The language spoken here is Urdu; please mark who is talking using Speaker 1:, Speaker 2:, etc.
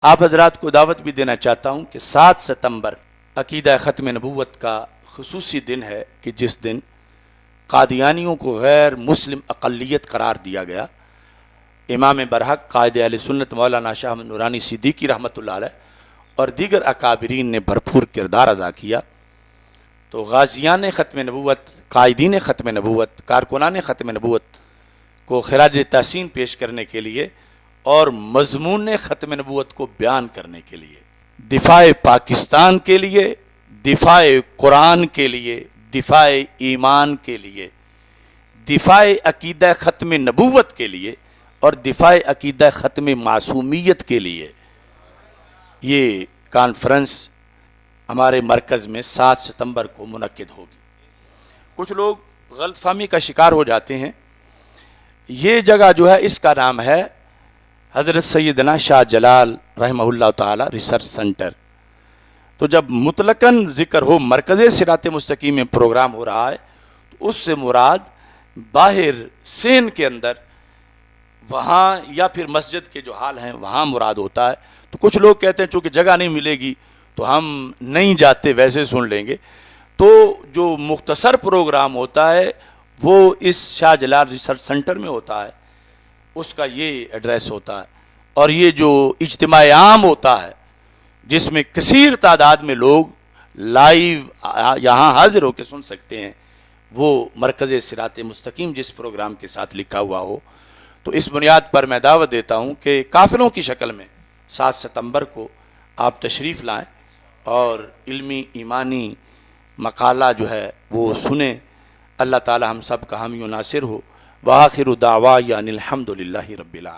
Speaker 1: آپ حضرات کو دعوت بھی دینا چاہتا ہوں کہ 7 ستمبر عقیدہ ختم نبوت کا خصوصی دن ہے کہ جس دن قادیانیوں کو غیر مسلم اقلیت قرار دیا گیا۔ امام برحق قائد اہل سنت مولانا شاہ احمد نورانی صدیقی رحمۃ اللہ علیہ اور دیگر اکابرین نے بھرپور کردار ادا کیا۔ تو غازیان ختم نبوت، قائدین ختم نبوت، کارکنان ختم نبوت کو خراج تحسین پیش کرنے کے لیے اور مضمون ختم نبوت کو بیان کرنے کے لیے، دفاع پاکستان کے لیے، دفاع قرآن کے لیے، دفاع ایمان کے لیے، دفاع عقیدہ ختم نبوت کے لیے اور دفاع عقیدہ ختم معصومیت کے لیے یہ کانفرنس ہمارے مرکز میں 7 ستمبر کو منعقد ہوگی۔ کچھ لوگ غلط فہمی کا شکار ہو جاتے ہیں۔ یہ جگہ جو ہے اس کا نام ہے حضرت سیدنا شاہ جلال رحمہ اللہ تعالی ریسرچ سینٹر۔ تو جب مطلقاً ذکر ہو مرکز صراط مستقیم میں پروگرام ہو رہا ہے تو اس سے مراد باہر سین کے اندر وہاں یا پھر مسجد کے جو حال ہیں وہاں مراد ہوتا ہے۔ تو کچھ لوگ کہتے ہیں چونکہ جگہ نہیں ملے گی تو ہم نہیں جاتے، ویسے سن لیں گے۔ تو جو مختصر پروگرام ہوتا ہے وہ اس شاہ جلال ریسرچ سینٹر میں ہوتا ہے، اس کا یہ ایڈریس ہوتا ہے۔ اور یہ جو اجتماع عام ہوتا ہے جس میں کثیر تعداد میں لوگ لائیو یہاں حاضر ہو کے سن سکتے ہیں، وہ مرکز صراط مستقیم جس پروگرام کے ساتھ لکھا ہوا ہو۔ تو اس بنیاد پر میں دعوت دیتا ہوں کہ قافلوں کی شکل میں 7 ستمبر کو آپ تشریف لائیں اور علمی ایمانی مقالہ جو ہے وہ سنیں۔ اللہ تعالی ہم سب کا حامی و ناصر ہو۔ وآخر دعوانا ان الحمد للہ رب العالمین۔